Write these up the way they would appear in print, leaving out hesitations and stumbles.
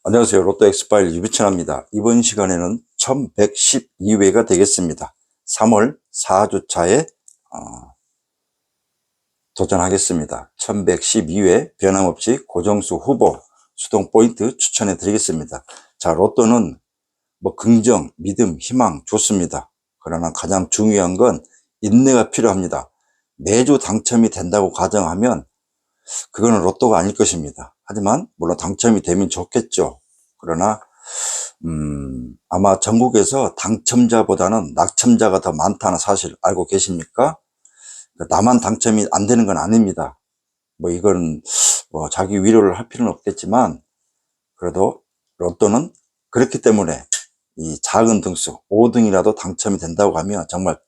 안녕하세요. 로또 엑스파일 유비천입니다. 이번 시간에는 1112회가 되겠습니다. 3월 4주차에 도전하겠습니다. 1112회 변함없이 고정수 후보 수동 포인트 추천해 드리겠습니다. 자, 로또는 긍정, 믿음, 희망 좋습니다. 그러나 가장 중요한 건 인내가 필요합니다. 매주 당첨이 된다고 가정하면 그거는 로또가 아닐 것입니다. 하지만 물론 당첨이 되면 좋겠죠. 그러나 아마 전국에서 당첨자보다는 낙첨자가 더 많다는 사실 알고 계십니까? 나만 당첨이 안 되는 건 아닙니다. 이건 자기 위로를 할 필요는 없겠지만, 그래도 로또는 그렇기 때문에 이 작은 등수 5등이라도 당첨이 된다고 하면 정말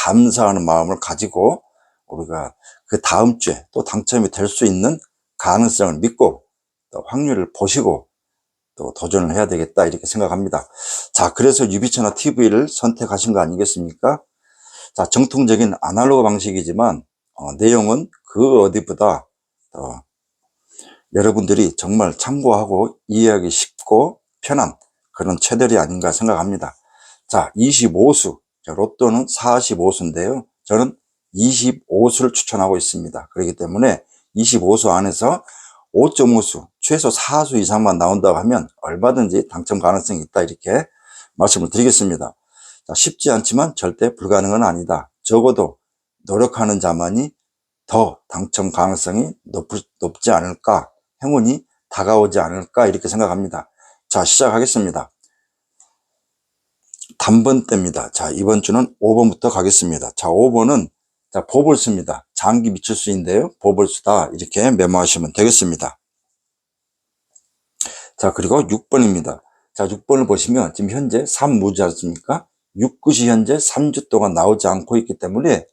감사하는 마음을 가지고 우리가 그 다음 주에 또 당첨이 될 수 있는 가능성을 믿고 또 확률을 보시고 또 도전을 해야 되겠다 이렇게 생각합니다. 자, 그래서 유비천화 TV를 선택하신 거 아니겠습니까? 자, 정통적인 아날로그 방식이지만 내용은 그 어디보다 여러분들이 정말 참고하고 이해하기 쉽고 편한 그런 채널이 아닌가 생각합니다. 자, 25수, 로또는 45수인데요. 저는 25수를 추천하고 있습니다. 그렇기 때문에 25수 안에서 5.5수, 최소 4수 이상만 나온다고 하면 얼마든지 당첨 가능성이 있다 이렇게 말씀을 드리겠습니다. 자, 쉽지 않지만 절대 불가능은 아니다. 적어도 노력하는 자만이 더 당첨 가능성이 높지 않을까, 행운이 다가오지 않을까 이렇게 생각합니다. 자, 시작하겠습니다. 단번대입니다. 자, 이번 주는 5번부터 가겠습니다. 자, 5번은 보벌수입니다. 장기 미출수인데요. 보벌수다 이렇게 메모하시면 되겠습니다. 자, 그리고 6번입니다. 자, 6번을 보시면 지금 현재 3무지 않습니까? 6끝이 현재 3주 동안 나오지 않고 있기 때문에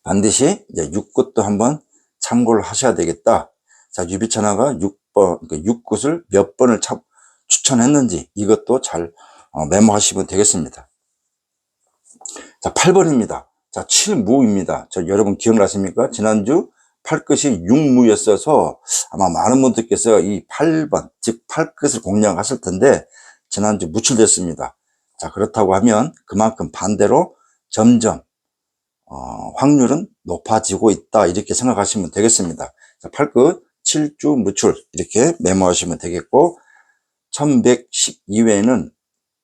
반드시 이제 6끝도 한번 참고를 하셔야 되겠다. 자, 유비천화가 6번, 6끝을 몇 번을 추천했는지 이것도 잘 메모하시면 되겠습니다. 자, 8번입니다. 자, 7무입니다. 여러분 기억나십니까? 지난주 8끝이 6무였어서 아마 많은 분들께서 이 8번, 즉 8끝을 공략하실 텐데 지난주 무출됐습니다. 자, 그렇다고 하면 그만큼 반대로 점점 확률은 높아지고 있다 이렇게 생각하시면 되겠습니다. 자, 8끝 7주 무출 이렇게 메모하시면 되겠고, 1112회에는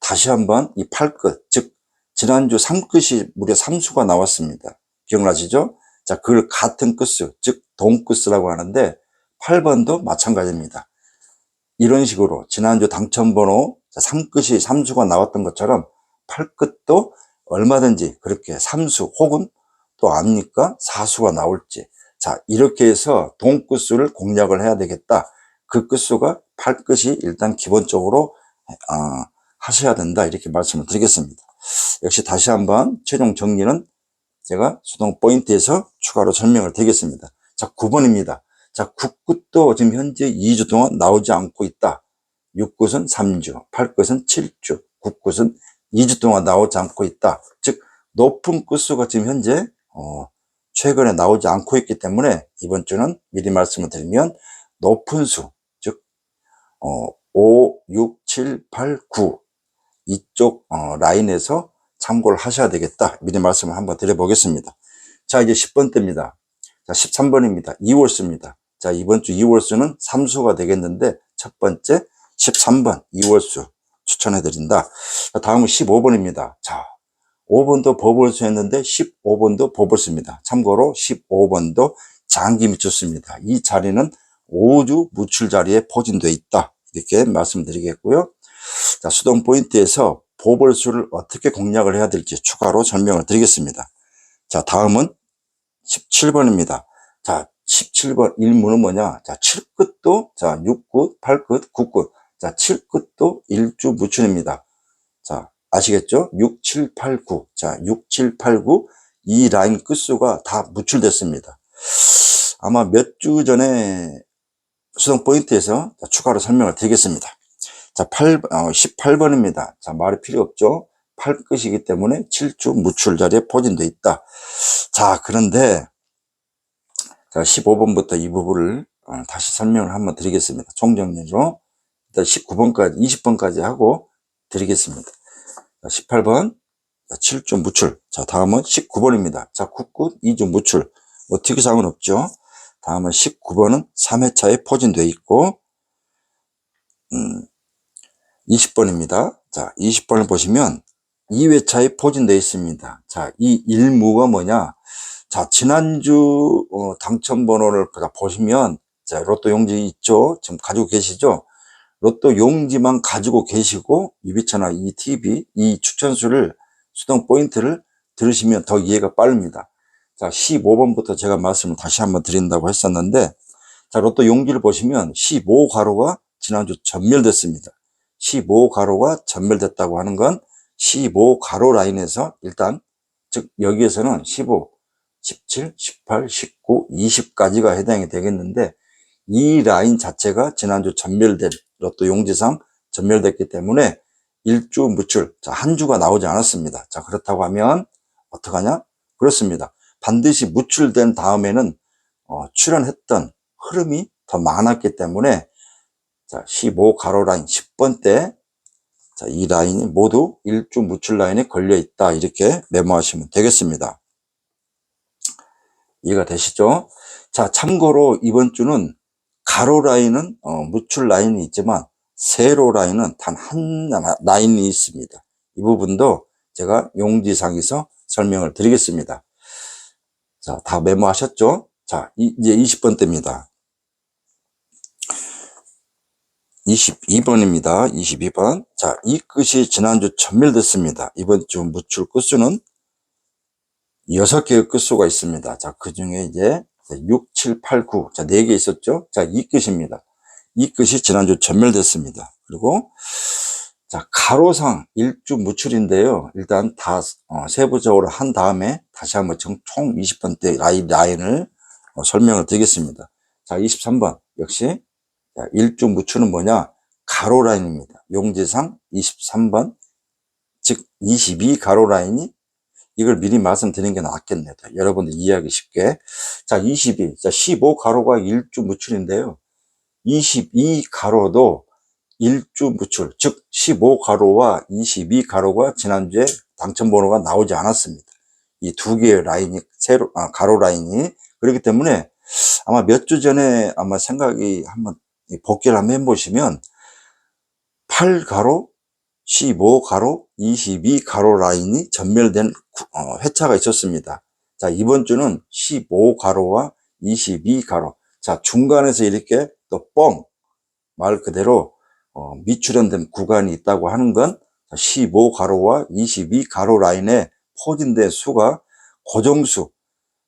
다시 한번 이 8끝, 즉 지난주 3끝이 무려 3수가 나왔습니다. 기억나시죠? 자, 그걸 같은 끝수, 즉 동끝수라고 하는데 8번도 마찬가지입니다. 이런 식으로 지난주 당첨번호 3끝이 3수가 나왔던 것처럼 8끝도 얼마든지 그렇게 3수 혹은 또 압니까? 4수가 나올지. 자, 이렇게 해서 동끝수를 공략을 해야 되겠다. 그 끝수가 8끝이 일단 기본적으로 하셔야 된다 이렇게 말씀을 드리겠습니다. 역시 다시 한번 최종 정리는 제가 수동 포인트에서 추가로 설명을 드리겠습니다. 자, 9번입니다. 자, 9끝도 지금 현재 2주 동안 나오지 않고 있다. 6끝은 3주, 8끝은 7주, 9끝은 2주 동안 나오지 않고 있다. 즉 높은 끝수가 지금 현재 최근에 나오지 않고 있기 때문에 이번 주는 미리 말씀을 드리면 높은 수, 즉 5, 6, 7, 8, 9 이쪽 라인에서 참고를 하셔야 되겠다. 미리 말씀을 한번 드려보겠습니다. 자, 이제 10번대입니다. 자, 13번입니다. 2월수입니다. 자, 이번 주 2월수는 3수가 되겠는데 첫 번째 13번 2월수 추천해드린다. 자, 다음은 15번입니다. 자, 5번도 보벌수 했는데 15번도 보벌수입니다. 참고로 15번도 장기 미쳤습니다. 이 자리는 5주 무출 자리에 포진되어 있다. 이렇게 말씀드리겠고요. 자, 수동 포인트에서 보벌수를 어떻게 공략을 해야 될지 추가로 설명을 드리겠습니다. 자, 다음은 17번입니다. 자, 17번 1무는 뭐냐? 자, 7끝도, 자, 6끝, 8끝, 9끝. 자, 7끝도 1주 무출입니다. 자, 아시겠죠? 6, 7, 8, 9. 자, 6, 7, 8, 9. 이 라인 끝수가 다 무출됐습니다. 아마 몇 주 전에 수동 포인트에서 추가로 설명을 드리겠습니다. 자, 18번입니다. 자, 말이 필요 없죠? 8끝이기 때문에 7주 무출 자리에 포진되어 있다. 자, 그런데 자, 15번부터 이 부분을 다시 설명을 한번 드리겠습니다. 총정리로 일단 19번까지 20번까지 하고 드리겠습니다. 18번 7주 무출. 자, 다음은 19번입니다. 자, 굿굿 2주 무출. 뭐 특이사항은 없죠. 다음은 19번은 3회차에 포진되어 있고 20번입니다. 자, 20번을 보시면 2회차에 포진되어 있습니다. 자, 이 일무가 뭐냐? 자, 지난주 당첨번호를 보시면 자, 로또 용지 있죠? 지금 가지고 계시죠? 로또 용지만 가지고 계시고 유비차나 이 TV 이 추천수를 수동 포인트를 들으시면 더 이해가 빠릅니다. 자, 15번부터 제가 말씀을 다시 한번 드린다고 했었는데, 자, 로또 용지를 보시면 15가로가 지난주 전멸됐습니다. 15가로가 전멸됐다고 하는 건 15가로 라인에서 일단, 즉, 여기에서는 15, 17, 18, 19, 20까지가 해당이 되겠는데, 이 라인 자체가 지난주 전멸된 로또 용지상 전멸됐기 때문에 일주 무출, 자, 한 주가 나오지 않았습니다. 자, 그렇다고 하면 어떡하냐? 그렇습니다. 반드시 무출된 다음에는 출현했던 흐름이 더 많았기 때문에 자, 15가로 라인 10번 때 자, 이 라인이 모두 일주 무출 라인에 걸려 있다. 이렇게 메모하시면 되겠습니다. 이해가 되시죠? 자, 참고로 이번 주는 가로 라인은 무출 라인이 있지만 세로 라인은 단 한 라인이 있습니다. 이 부분도 제가 용지상에서 설명을 드리겠습니다. 자, 다 메모하셨죠? 자, 이제 20번대입니다. 22번입니다. 22번. 자, 이 끝이 지난주 전멸됐습니다. 이번 주 무출 끝수는 6개의 끝수가 있습니다. 자, 그 중에 이제 6, 7, 8, 9. 자, 4개 있었죠? 자, 이 끝입니다. 이 끝이 지난주 전멸됐습니다. 그리고 자, 가로상 일주 무출인데요. 일단 다 세부적으로 한 다음에 다시 한번 총 20번대 라인을 설명을 드리겠습니다. 자, 23번 역시 자, 일주 무출은 뭐냐? 가로 라인입니다. 용지상 23번 즉 22 가로 라인이 이걸 미리 말씀드리는 게 낫겠네요. 여러분들 이해하기 쉽게. 자, 22. 자, 15 가로가 일주 무출인데요. 22 가로도 일주 무출, 즉 15 가로와 22 가로가 지난주에 당첨번호가 나오지 않았습니다. 이 두 개의 라인이 가로 라인이 그렇기 때문에 아마 몇 주 전에 아마 생각이 한번 복귀를 한번 해보시면 8 가로, 15 가로, 22 가로 라인이 전멸된 회차가 있었습니다. 자, 이번 주는 15 가로와 22 가로. 자, 중간에서 이렇게 또 말 그대로 미출현된 구간이 있다고 하는 건 15 가로와 22 가로 라인에 포진된 수가 고정수.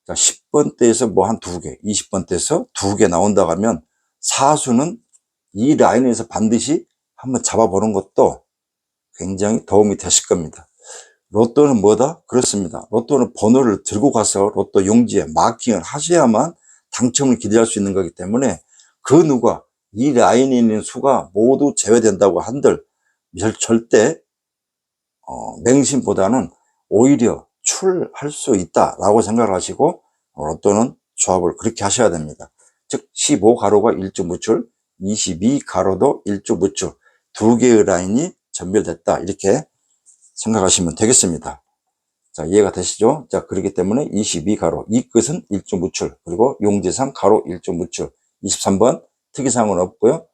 자, 10번대에서 뭐 한 2개, 20번대에서 2개 나온다고 하면 사수는 이 라인에서 반드시 한번 잡아보는 것도 굉장히 도움이 되실 겁니다. 로또는 뭐다? 그렇습니다. 로또는 번호를 들고 가서 로또 용지에 마킹을 하셔야만 당첨을 기대할 수 있는 거기 때문에 그 누가 이 라인에 있는 수가 모두 제외된다고 한들 절대 맹신보다는 오히려 출할 수 있다라고 생각을 하시고 로또는 조합을 그렇게 하셔야 됩니다. 즉 15 가로가 일주 무출, 22 가로도 일주 무출, 두 개의 라인이 전멸됐다 이렇게 생각하시면 되겠습니다. 자, 이해가 되시죠? 자, 그렇기 때문에 22 가로 이 끝은 일주 무출, 그리고 용지상 가로 일주 무출. 23번 특이사항은 없고요.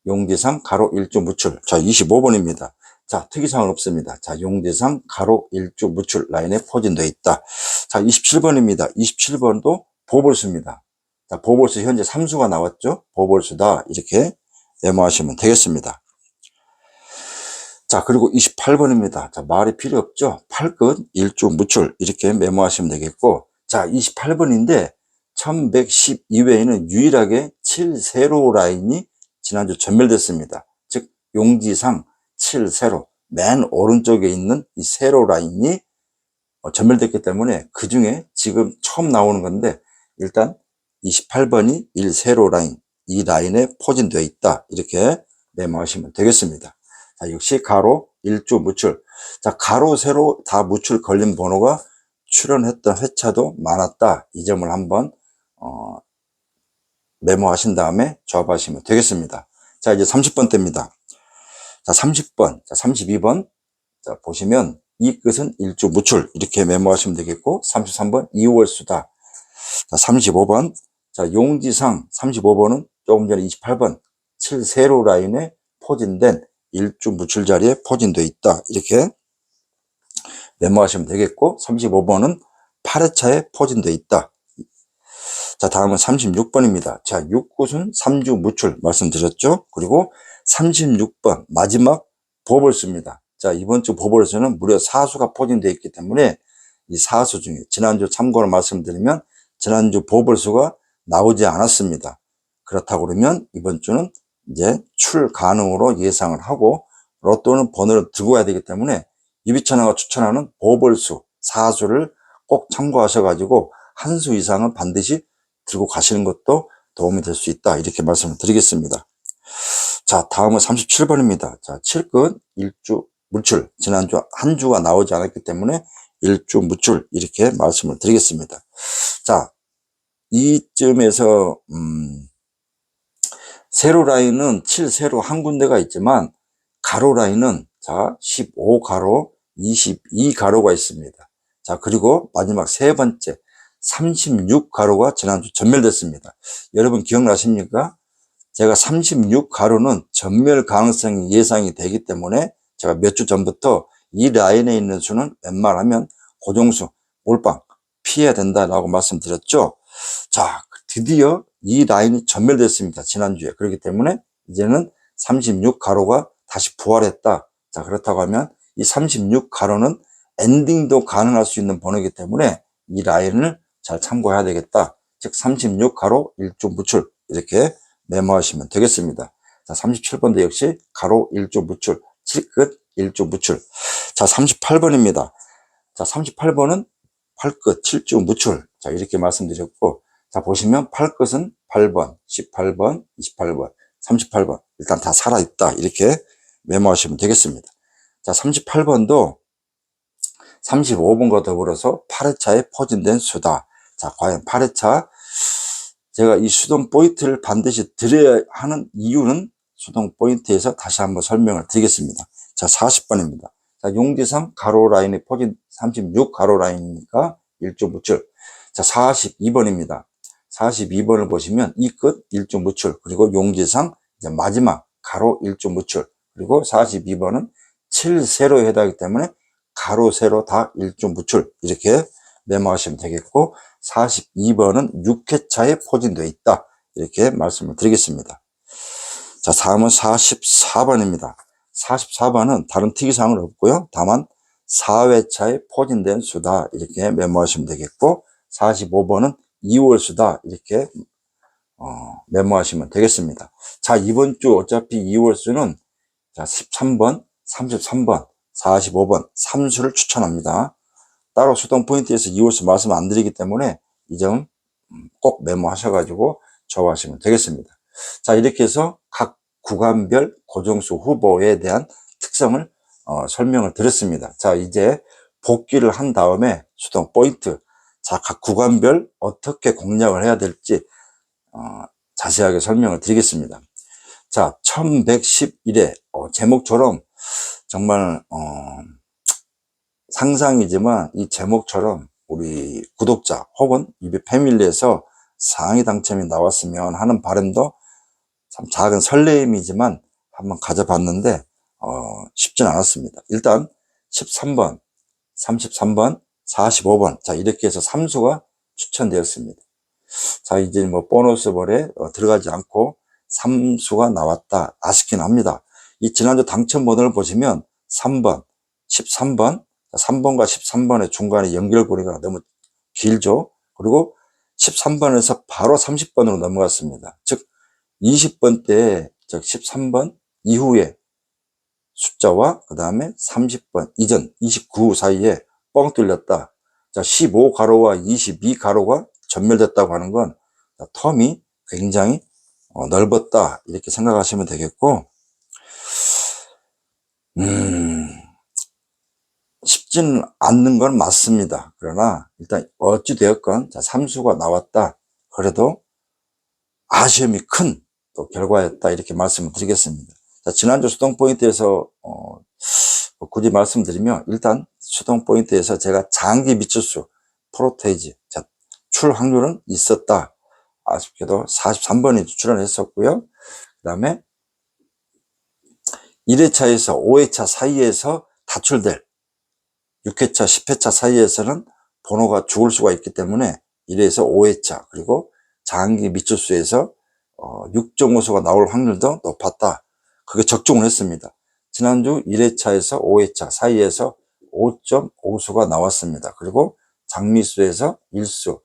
용지상 가로 일주 무출. 자, 25번입니다. 자, 특이사항은 없습니다. 자, 용지상 가로 일주 무출 라인에 포진되어 있다. 자, 27번입니다. 27번도 보벌수입니다. 자, 보벌수 현재 3수가 나왔죠? 보벌수다. 이렇게 메모하시면 되겠습니다. 자, 그리고 28번입니다. 자, 말이 필요 없죠? 8끝 일주 무출. 이렇게 메모하시면 되겠고. 자, 28번인데 1112회에는 유일하게 7세로 라인이 지난주 전멸됐습니다. 즉 용지상 7세로 맨 오른쪽에 있는 이 세로 라인이 전멸됐기 때문에 그 중에 지금 처음 나오는 건데 일단 28번이 1세로 라인 이 라인에 포진되어 있다 이렇게 메모하시면 되겠습니다. 자, 역시 가로 일주 무출. 자, 가로 세로 다 무출 걸린 번호가 출현했던 회차도 많았다. 이 점을 한번 메모하신 다음에 조합하시면 되겠습니다. 자, 이제 30번대입니다. 자, 30번, 자, 32번. 자, 보시면 이 끝은 일주 무출 이렇게 메모하시면 되겠고, 33번 이월수다. 자, 35번. 자, 용지상 35번은 조금 전에 28번 7세로 라인에 포진된 일주 무출 자리에 포진되어 있다. 이렇게 메모하시면 되겠고, 35번은 8회차에 포진되어 있다. 자, 다음은 36번입니다. 자, 6굿은 3주 무출 말씀드렸죠? 그리고 36번 마지막 보벌수입니다. 자, 이번 주 보벌수는 무려 4수가 포진되어 있기 때문에 이 4수 중에 지난주 참고로 말씀드리면 지난주 보벌수가 나오지 않았습니다. 그렇다고 그러면 이번 주는 이제 출 가능으로 예상을 하고, 로또는 번호를 들고 가야 되기 때문에 유비천하가 추천하는 보벌수 4수를 꼭 참고하셔가지고 한 수 이상은 반드시 들고 가시는 것도 도움이 될 수 있다. 이렇게 말씀을 드리겠습니다. 자, 다음은 37번입니다. 자, 7끝 일주 무출. 지난주 한 주가 나오지 않았기 때문에 일주 무출 이렇게 말씀을 드리겠습니다. 자, 이쯤에서 세로 라인은 7세로 한 군데가 있지만 가로 라인은 자 15가로 22가로가 있습니다. 자, 그리고 마지막 세 번째 36가로가 지난주 전멸됐습니다. 여러분 기억나십니까? 제가 36가로는 전멸 가능성이 예상이 되기 때문에 제가 몇 주 전부터 이 라인에 있는 수는 웬만하면 고정수, 몰빵 피해야 된다라고 말씀드렸죠. 자, 드디어 이 라인이 전멸됐습니다. 지난주에. 그렇기 때문에 이제는 36가로가 다시 부활했다. 자, 그렇다고 하면 이 36가로는 엔딩도 가능할 수 있는 번호이기 때문에 이 라인을 잘 참고해야 되겠다. 즉 36가로 일주 무출 이렇게 메모하시면 되겠습니다. 자, 37번도 역시 가로 일주 무출, 7끝 일주 무출. 자, 38번입니다. 자, 38번은 8끝 7주 무출. 자, 이렇게 말씀드렸고, 자, 보시면 8끝은 8번, 18번, 28번, 38번. 일단 다 살아있다. 이렇게 메모하시면 되겠습니다. 자, 38번도 35번과 더불어서 8회차에 포진된 수다. 자, 과연 8회차 제가 이 수동 포인트를 반드시 드려야 하는 이유는 수동 포인트에서 다시 한번 설명을 드리겠습니다. 자, 40번입니다. 자, 용지상 가로 라인의 포진 36 가로 라인이니까 일주 무출. 자, 42번입니다. 42번을 보시면 이 끝 일주 무출, 그리고 용지상 이제 마지막 가로 일주 무출, 그리고 42번은 7세로에 해당하기 때문에 가로 세로 다 일주 무출 이렇게 메모하시면 되겠고, 42번은 6회차에 포진되어 있다. 이렇게 말씀을 드리겠습니다. 자, 다음은 44번입니다. 44번은 다른 특이사항은 없고요. 다만 4회차에 포진된 수다. 이렇게 메모하시면 되겠고, 45번은 2월 수다. 이렇게 메모하시면 되겠습니다. 자, 이번 주 어차피 2월 수는 자, 13번, 33번, 45번 3수를 추천합니다. 따로 수동 포인트에서 2월수 말씀 안 드리기 때문에 이 점 꼭 메모하셔가지고 적어하시면 되겠습니다. 자, 이렇게 해서 각 구간별 고정수 후보에 대한 특성을 설명을 드렸습니다. 자, 이제 복귀를 한 다음에 수동 포인트, 자, 각 구간별 어떻게 공략을 해야 될지 자세하게 설명을 드리겠습니다. 자, 1111회 제목처럼 정말 상상이지만 이 제목처럼 우리 구독자 혹은 유비 패밀리에서 상위 당첨이 나왔으면 하는 바람도 참 작은 설레임이지만 한번 가져봤는데 쉽진 않았습니다. 일단 13번, 33번, 45번 자, 이렇게 해서 3수가 추천되었습니다. 자, 이제 뭐 보너스 볼에 들어가지 않고 3수가 나왔다. 아쉽긴 합니다. 이 지난주 당첨 번호를 보시면 3번, 13번, 3번과 13번의 중간에 연결고리가 너무 길죠. 그리고 13번에서 바로 30번으로 넘어갔습니다. 즉 20번 때, 즉 13번 이후에 숫자와 그 다음에 30번 이전 29 사이에 뻥 뚫렸다. 자, 15가로와 22가로가 전멸됐다고 하는 건 텀이 굉장히 넓었다. 이렇게 생각하시면 되겠고, 쉽지는 않는 건 맞습니다. 그러나 일단 어찌되었건 자, 3수가 나왔다. 그래도 아쉬움이 큰 또 결과였다 이렇게 말씀을 드리겠습니다. 자, 지난주 수동 포인트에서 굳이 말씀드리면 일단 수동 포인트에서 제가 장기 미추수 프로테이지 출 확률은 있었다. 아쉽게도 43번이 출연을 했었고요. 그 다음에 1회차에서 5회차 사이에서 다출될 6회차, 10회차 사이에서는 번호가 죽을 수가 있기 때문에 1회에서 5회차 그리고 장기 미추수에서 6.5수가 나올 확률도 높았다. 그게 적중을 했습니다. 지난주 1회차에서 5회차 사이에서 5.5수가 나왔습니다. 그리고 장미수에서 1수.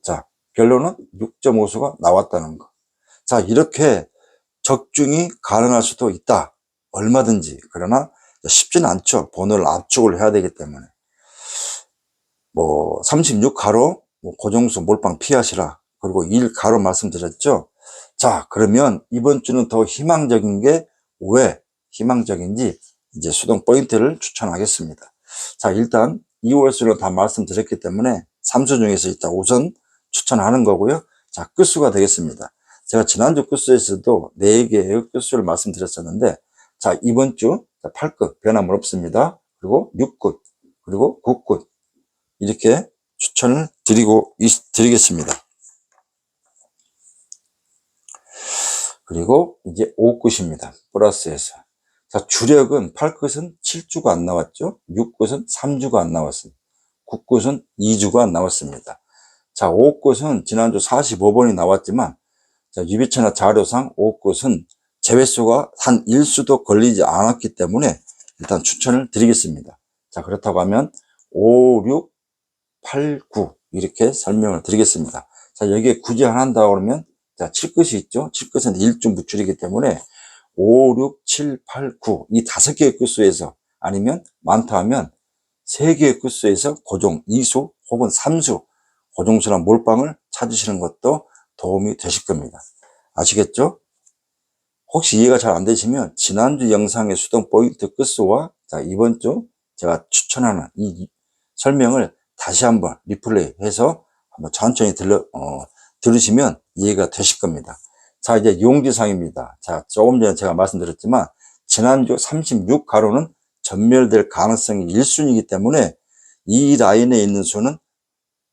자, 결론은 6.5수가 나왔다는 거. 자, 이렇게 적중이 가능할 수도 있다. 얼마든지. 그러나 쉽지는 않죠. 번호를 압축을 해야 되기 때문에. 36가로 고정수 몰빵 피하시라. 그리고 1가로 말씀드렸죠. 자, 그러면 이번 주는 더 희망적인 게 왜 희망적인지 이제 수동 포인트를 추천하겠습니다. 자, 일단 2월수는 다 말씀드렸기 때문에 3수 중에서 일단 우선 추천하는 거고요. 자, 끝수가 되겠습니다. 제가 지난주 끝수에서도 4개의 끝수를 말씀드렸었는데, 자, 이번 주 8끝 변함은 없습니다. 그리고 6끝, 그리고 9끝 이렇게 추천을 드리겠습니다. 그리고 이제 5끝입니다. 플러스에서. 자, 주력은 8끝은 7주가 안 나왔죠. 6끝은 3주가 안 나왔습니다. 9끝은 2주가 안 나왔습니다. 자, 5끝은 지난주 45번이 나왔지만, 자, 유비체나 자료상 5끝은 제외수가 한 1수도 걸리지 않았기 때문에 일단 추천을 드리겠습니다. 자, 그렇다고 하면 5, 6, 8, 9 이렇게 설명을 드리겠습니다. 자, 여기에 굳이 안 한다고 그러면 자, 7끝이 있죠. 7끝은 1주 무출이기 때문에 5, 6, 7, 8, 9 이 5개의 끝수에서 아니면 많다 하면 3개의 끝수에서 고정 2수 혹은 3수 고정수나 몰빵을 찾으시는 것도 도움이 되실 겁니다. 아시겠죠? 혹시 이해가 잘 안 되시면 지난주 영상의 수동 포인트 끝수와 자, 이번 주 제가 추천하는 이 설명을 다시 한번 리플레이 해서 한번 천천히 들으시면 이해가 되실 겁니다. 자, 이제 용지사항입니다. 자, 조금 전에 제가 말씀드렸지만 지난주 36가로는 전멸될 가능성이 1순위이기 때문에 이 라인에 있는 수는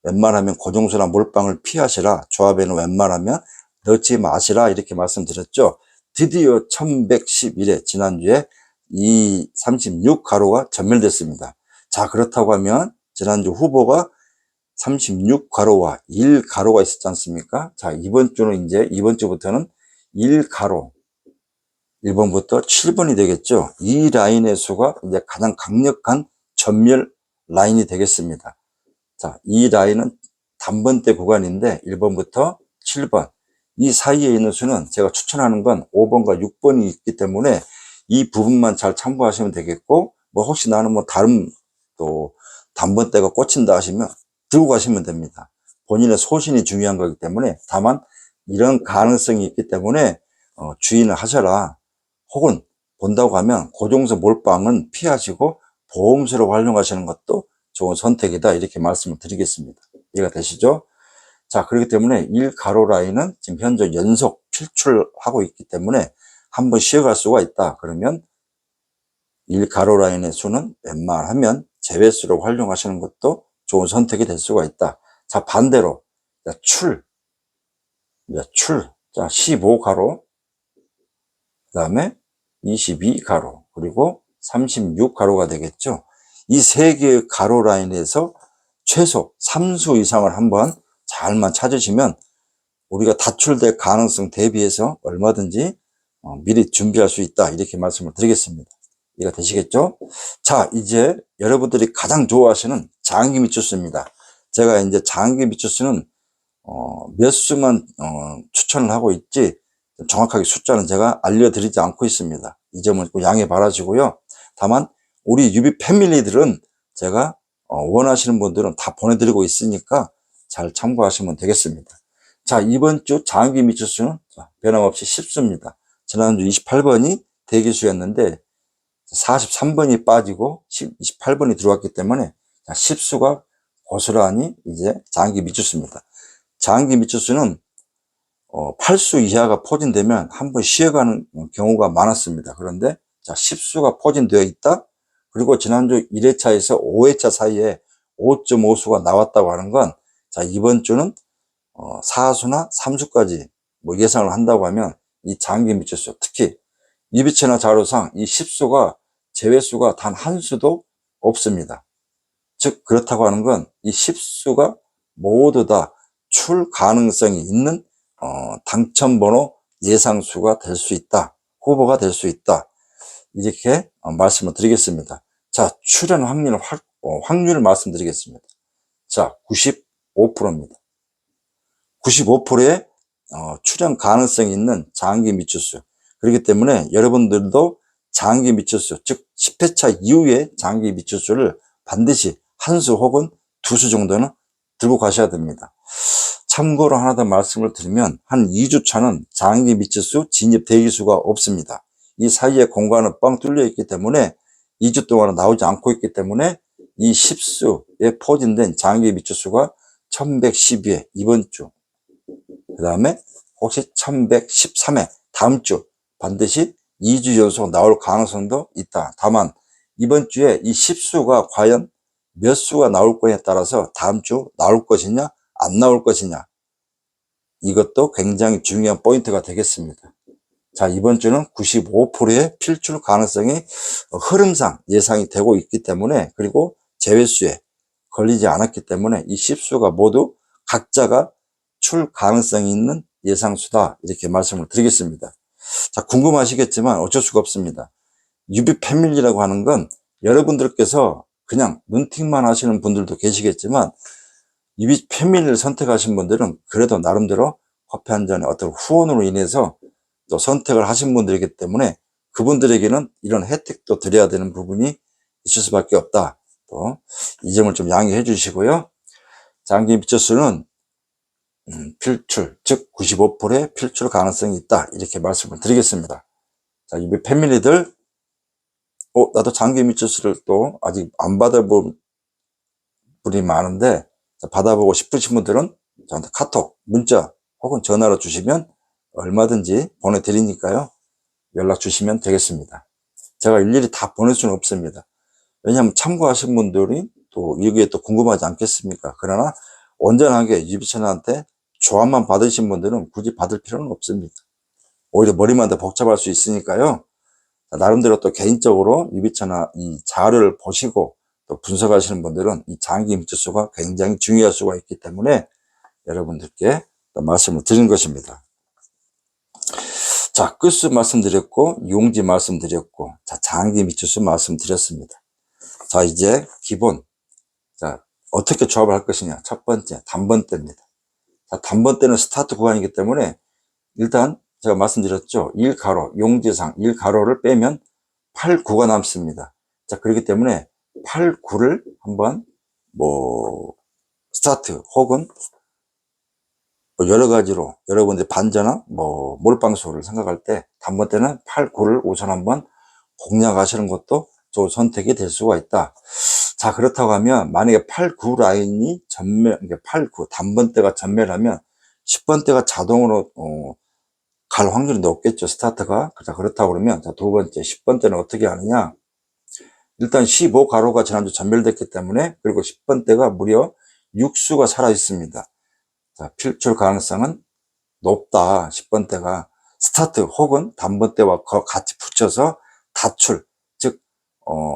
웬만하면 고정수나 몰빵을 피하시라. 조합에는 웬만하면 넣지 마시라. 이렇게 말씀드렸죠. 드디어 1111회 지난주에 이 36가로가 전멸됐습니다. 자, 그렇다고 하면 지난주 후보가 36가로와 1가로가 있었지 않습니까? 자, 이번 주부터는 1가로 1번부터 7번이 되겠죠. 이 라인의 수가 이제 가장 강력한 전멸 라인이 되겠습니다. 자, 이 라인은 단번대 구간인데 1번부터 7번 이 사이에 있는 수는 제가 추천하는 건 5번과 6번이 있기 때문에 이 부분만 잘 참고하시면 되겠고, 혹시 나는 다른 또 단번대가 꽂힌다 하시면 들고 가시면 됩니다. 본인의 소신이 중요한 거기 때문에 다만 이런 가능성이 있기 때문에 주의는 하셔라. 혹은 본다고 하면 고정수 몰빵은 피하시고 보험수로 활용하시는 것도 좋은 선택이다 이렇게 말씀을 드리겠습니다. 이해가 되시죠? 자, 그렇기 때문에 1가로 라인은 지금 현재 연속 필출하고 있기 때문에 한번 쉬어갈 수가 있다. 그러면 1가로 라인의 수는 웬만하면 제외수로 활용하시는 것도 좋은 선택이 될 수가 있다. 자, 반대로 출. 자, 15가로 그 다음에 22가로 그리고 36가로가 되겠죠. 이 세 개의 가로 라인에서 최소 3수 이상을 한번 잘만 찾으시면 우리가 다출될 가능성 대비해서 얼마든지 미리 준비할 수 있다 이렇게 말씀을 드리겠습니다. 이해가 되시겠죠? 자, 이제 여러분들이 가장 좋아하시는 장기 미추수입니다. 제가 이제 장기 미추수는 몇 수만 추천을 하고 있지 정확하게 숫자는 제가 알려드리지 않고 있습니다. 이 점은 양해 바라시고요. 다만 우리 유비 패밀리들은 제가 원하시는 분들은 다 보내드리고 있으니까 잘 참고하시면 되겠습니다. 자, 이번 주 장기 미추수는 변함없이 10수입니다. 지난주 28번이 대기수였는데 43번이 빠지고 28번이 들어왔기 때문에 10수가 고스란히 이제 장기 미추수입니다. 장기 미추수는 팔수 이하가 포진되면 한번 쉬어가는 경우가 많았습니다. 그런데 자, 10수가 포진되어 있다. 그리고 지난주 1회차에서 5회차 사이에 5.5수가 나왔다고 하는 건, 자, 이번 주는 4수나 3수까지 뭐 예상을 한다고 하면 이 장기 미치수, 특히 이비체나 자료상 이 10수가 제외수가 단 한 수도 없습니다. 즉 그렇다고 하는 건 이 10수가 모두 다 출 가능성이 있는 당첨번호 예상수가 될 수 있다. 후보가 될 수 있다. 이렇게 말씀을 드리겠습니다. 자, 출현 확률을 말씀드리겠습니다. 자, 95%입니다. 95%의 출현 가능성이 있는 장기 미추수. 그렇기 때문에 여러분들도 장기 미추수, 즉 10회차 이후에 장기 미추수를 반드시 한 수 혹은 두 수 정도는 들고 가셔야 됩니다. 참고로 하나 더 말씀을 드리면 한 2주 차는 장기 미추수 진입 대기수가 없습니다. 이 사이에 공간은 뻥 뚫려 있기 때문에 2주 동안은 나오지 않고 있기 때문에 이 10수에 포진된 장기 미추수가 1112회 이번 주, 그 다음에 혹시 1113회 다음 주 반드시 2주 연속 나올 가능성도 있다. 다만 이번 주에 이 10수가 과연 몇 수가 나올 거에 따라서 다음 주 나올 것이냐 안 나올 것이냐, 이것도 굉장히 중요한 포인트가 되겠습니다. 자, 이번 주는 95%의 필출 가능성이 흐름상 예상이 되고 있기 때문에, 그리고 제외수에 걸리지 않았기 때문에 이 10수가 모두 각자가 출 가능성이 있는 예상수다. 이렇게 말씀을 드리겠습니다. 자, 궁금하시겠지만 어쩔 수가 없습니다. 유비 패밀리라고 하는 건 여러분들께서 그냥 눈팅만 하시는 분들도 계시겠지만, 유비 패밀리를 선택하신 분들은 그래도 나름대로 커피 한 잔의 어떤 후원으로 인해서 또 선택을 하신 분들이기 때문에 그분들에게는 이런 혜택도 드려야 되는 부분이 있을 수밖에 없다. 또 이 점을 좀 양해해 주시고요. 장기 미추수는 필출, 즉 95%의 필출 가능성이 있다. 이렇게 말씀을 드리겠습니다. 자, 유비 패밀리들, 나도 장기 미추수를 또 아직 안 받아본 분이 많은데, 받아보고 싶으신 분들은 저한테 카톡, 문자 혹은 전화로 주시면 얼마든지 보내드리니까요. 연락 주시면 되겠습니다. 제가 일일이 다 보낼 수는 없습니다. 왜냐하면 참고하신 분들이 또 여기에 또 궁금하지 않겠습니까? 그러나 온전하게 유비천한테 조언만 받으신 분들은 굳이 받을 필요는 없습니다. 오히려 머리만 더 복잡할 수 있으니까요. 나름대로 또 개인적으로 유비천화 이 자료를 보시고 또 분석하시는 분들은 이 장기 미추수가 굉장히 중요할 수가 있기 때문에 여러분들께 또 말씀을 드린 것입니다. 자, 끝수 말씀드렸고, 용지 말씀드렸고, 자, 장기 미추수 말씀드렸습니다. 자, 이제 기본. 자, 어떻게 조합을 할 것이냐. 첫 번째, 단번대입니다. 자, 단번대는 스타트 구간이기 때문에 일단 제가 말씀드렸죠. 1가로, 용지상 1가로를 빼면 8, 9가 남습니다. 자, 그렇기 때문에 8, 9를 한번 스타트 혹은 여러 가지로 여러분들이 반전화, 몰빵수를 생각할 때 단번대는 8, 9를 우선 한번 공략하시는 것도 좋은 선택이 될 수가 있다. 자, 그렇다고 하면 만약에 8, 9 라인이 전멸, 8, 9 단번대가 전멸하면 10번대가 자동으로 갈 확률이 높겠죠, 스타트가. 자, 그렇다고 그러면 자, 두 번째 10번대는 어떻게 하느냐. 일단 15 가로가 지난주 전멸됐기 때문에, 그리고 10번대가 무려 6수가 살아 있습니다. 자, 필출 가능성은 높다. 10번대가 스타트 혹은 단번대와 같이 붙여서 다출, 즉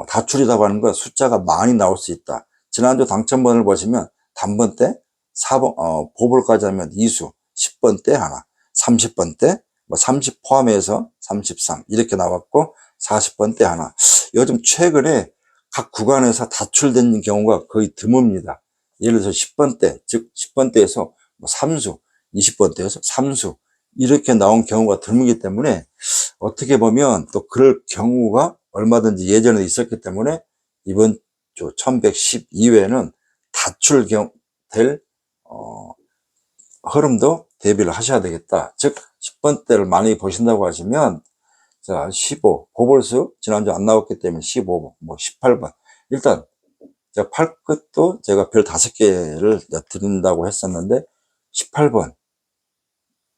다출이라고 하는 건 숫자가 많이 나올 수 있다. 지난주 당첨번을 보시면 단번대 4번 보볼까지 하면 2수, 10번대 하나, 30번대 30 포함해서 33 이렇게 나왔고, 40번대 하나. 요즘 최근에 각 구간에서 다출된 경우가 거의 드뭅니다. 예를 들어서 10번대, 즉 10번대에서 3수, 20번대에서 3수 이렇게 나온 경우가 드물기 때문에, 어떻게 보면 또 그럴 경우가 얼마든지 예전에 있었기 때문에 이번 주 1112회는 다출될 흐름도 대비를 하셔야 되겠다. 즉 10번대를 많이 보신다고 하시면, 자, 15 보볼수 지난주 안 나왔기 때문에 15번, 18번. 일단 제가 팔끝도 제가 별 5개를 드린다고 했었는데 18번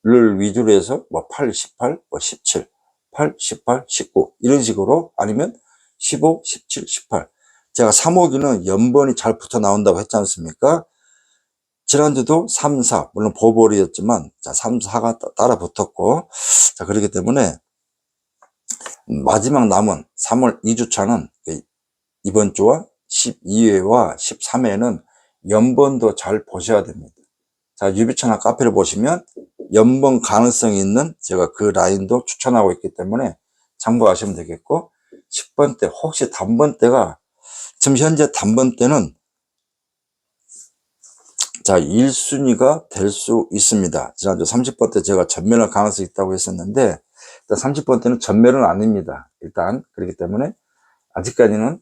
를 위주로 해서 뭐 8, 18, 뭐 17, 8, 18, 19 이런 식으로 아니면 15, 17, 18 제가 3호기는 연번이 잘 붙어 나온다고 했지 않습니까? 지난주도 3, 4 물론 보볼이었지만 자 3, 4가 따라 붙었고 자 그렇기 때문에 마지막 남은 3월 2주차는 이번 주와 12회와 13회는 연번도 잘 보셔야 됩니다. 자, 유비천화 카페를 보시면 연번 가능성이 있는 제가 그 라인도 추천하고 있기 때문에 참고하시면 되겠고 10번대 혹시 단번대가 지금 현재 단번대는 자 1순위가 될 수 있습니다. 지난주 30번대 제가 전멸할 가능성이 있다고 했었는데 일단 30번대는 전멸은 아닙니다. 일단 그렇기 때문에 아직까지는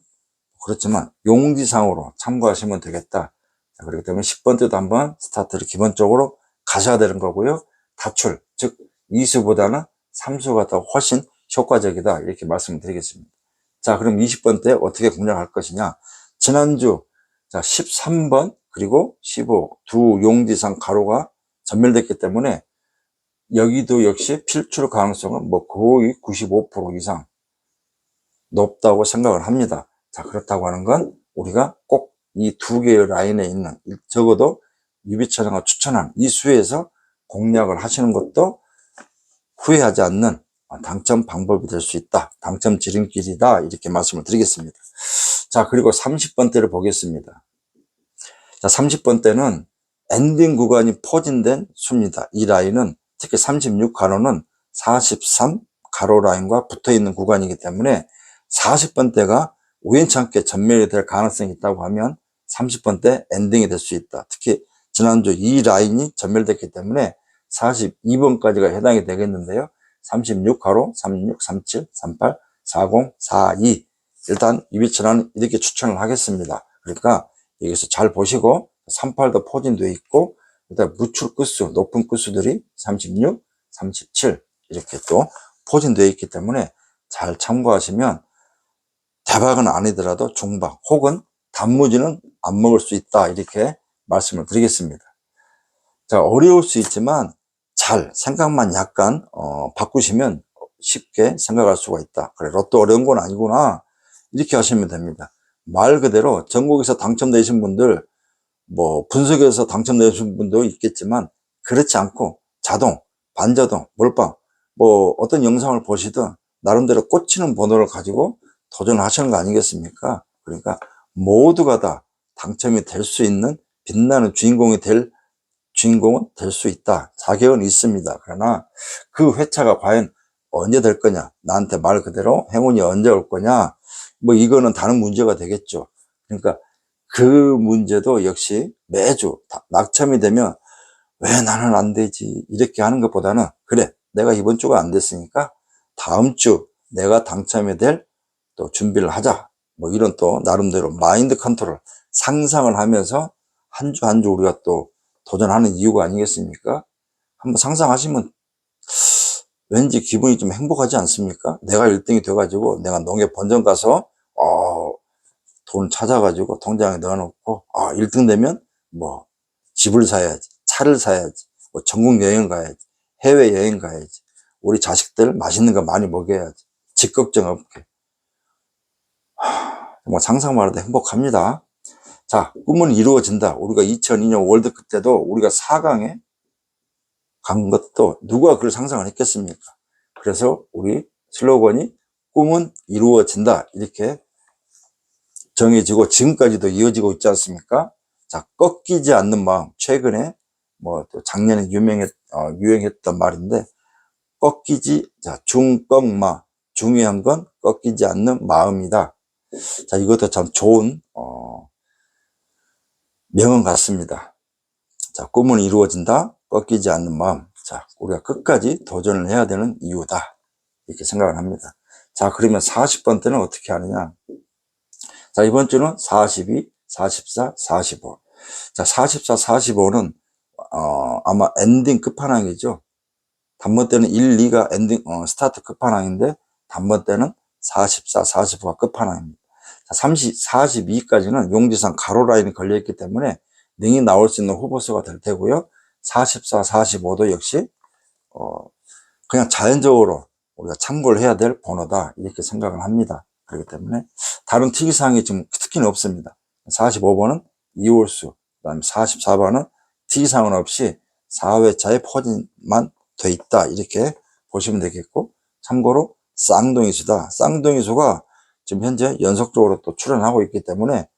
그렇지만 용지상으로 참고하시면 되겠다. 자, 그렇기 때문에 10번대도 한번 스타트를 기본적으로 가셔야 되는 거고요. 다출, 즉 2수보다는 3수가 더 훨씬 효과적이다 이렇게 말씀을 드리겠습니다. 자 그럼 20번대 어떻게 공략할 것이냐. 지난주 자 13번 그리고 15 두 용지상 가로가 전멸됐기 때문에 여기도 역시 필출 가능성은 뭐 거의 95% 이상 높다고 생각을 합니다. 자 그렇다고 하는 건 우리가 꼭 이 두 개의 라인에 있는 적어도 유비천화가 추천한 이 수에서 공략을 하시는 것도 후회하지 않는 당첨 방법이 될 수 있다. 당첨 지름길이다. 이렇게 말씀을 드리겠습니다. 자 그리고 30번대를 보겠습니다. 자 30번대는 엔딩 구간이 포진된 수입니다. 이 라인은 특히 36 가로는 43 가로 라인과 붙어 있는 구간이기 때문에 40번대가 우연찮게 전멸이 될 가능성이 있다고 하면 30번대 엔딩이 될 수 있다. 특히 지난주 이 라인이 전멸됐기 때문에 42번까지가 해당이 되겠는데요. 36 가로, 36, 37, 38, 40, 42 일단 유비천화는 이렇게 추천을 하겠습니다. 그러니까 여기서 잘 보시고 38도 포진되어 있고 일단 무출 끝수, 높은 끝수들이 36, 37 이렇게 또 포진되어 있기 때문에 잘 참고하시면 대박은 아니더라도 중박 혹은 단무지는 안 먹을 수 있다 이렇게 말씀을 드리겠습니다. 자 어려울 수 있지만 잘 생각만 약간 바꾸시면 쉽게 생각할 수가 있다. 그래 로또 어려운 건 아니구나 이렇게 하시면 됩니다. 말 그대로 전국에서 당첨되신 분들 뭐 분석해서 당첨되신 분도 있겠지만 그렇지 않고 자동, 반자동, 몰빵 뭐 어떤 영상을 보시든 나름대로 꽂히는 번호를 가지고 도전하시는 거 아니겠습니까? 그러니까 모두가 다 당첨이 될 수 있는 빛나는 주인공은 될 수 있다. 자격은 있습니다. 그러나 그 회차가 과연 언제 될 거냐? 나한테 말 그대로 행운이 언제 올 거냐? 뭐 이거는 다른 문제가 되겠죠. 그러니까 그 문제도 역시 매주 낙첨이 되면 왜 나는 안 되지? 이렇게 하는 것보다는 그래, 내가 이번 주가 안 됐으니까 다음 주 내가 당첨이 될 또 준비를 하자. 뭐 이런 또 나름대로 마인드 컨트롤, 상상을 하면서 한 주 한 주 우리가 또 도전하는 이유가 아니겠습니까? 한번 상상하시면 왠지 기분이 좀 행복하지 않습니까? 내가 1등이 돼가지고 내가 농협 본점 가서 돈 찾아가지고 통장에 넣어놓고 1등 되면 뭐 집을 사야지, 차를 사야지, 뭐 전국 여행 가야지, 해외 여행 가야지, 우리 자식들 맛있는 거 많이 먹여야지, 집 걱정 없게. 정말 상상만 해도 행복합니다. 자, 꿈은 이루어진다. 우리가 2002년 월드컵 때도 우리가 4강에 간 것도 누가 그걸 상상을 했겠습니까? 그래서 우리 슬로건이 꿈은 이루어진다. 이렇게 정해지고 지금까지도 이어지고 있지 않습니까? 자, 꺾이지 않는 마음. 최근에 뭐 또 작년에 유행했던 말인데 중꺾마. 중요한 건 꺾이지 않는 마음이다. 자, 이것도 참 좋은 명언 같습니다. 자, 꿈은 이루어진다. 꺾이지 않는 마음. 자, 우리가 끝까지 도전을 해야 되는 이유다. 이렇게 생각을 합니다. 자, 그러면 40번째는 어떻게 하느냐? 자, 이번 주는 42, 44, 45. 자, 44, 45는 아마 엔딩 끝판왕이죠. 단번때는 1, 2가 엔딩 스타트 끝판왕인데 단번때는 44, 45가 끝판왕입니다. 자, 30, 42까지는 용지상 가로 라인이 걸려있기 때문에 능히 나올 수 있는 후보수가 될 테고요. 44, 45도 역시 그냥 자연적으로 우리가 참고를 해야 될 번호다 이렇게 생각을 합니다. 그렇기 때문에 다른 특이사항이 지금 특히는 없습니다. 45번은 이홀수, 그 다음에 44번은 특이사항은 없이 4회차의 포진만 돼 있다 이렇게 보시면 되겠고, 참고로 쌍둥이수다. 쌍둥이수가 지금 현재 연속적으로 또 출현하고 있기 때문에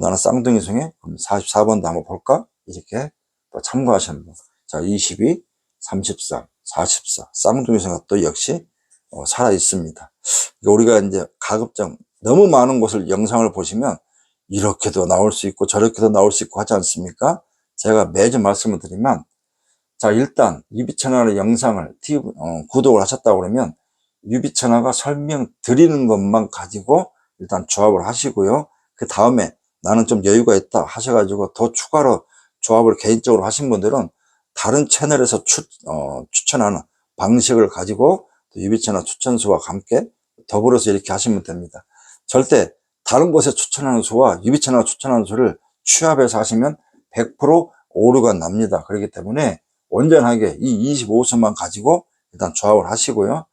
나는 쌍둥이수에 44번도 한번 볼까 이렇게 또 참고하시는 분. 자, 22, 33, 44 쌍둥이수가 또 역시 살아 있습니다. 우리가 이제 가급적 너무 많은 곳을 영상을 보시면 이렇게도 나올 수 있고 저렇게도 나올 수 있고 하지 않습니까? 제가 매주 말씀을 드리면, 자, 일단 유비천하의 영상을 구독을 하셨다고 그러면 유비천하가 설명 드리는 것만 가지고 일단 조합을 하시고요. 그 다음에 나는 좀 여유가 있다 하셔가지고 더 추가로 조합을 개인적으로 하신 분들은 다른 채널에서 추천하는 방식을 가지고 유비천하 추천수와 함께 더불어서 이렇게 하시면 됩니다. 절대 다른 곳에 추천하는 수와 유비천하가 추천하는 수를 취합해서 하시면 100% 오류가 납니다. 그렇기 때문에 온전하게 이 25수만 가지고 일단 조합을 하시고요.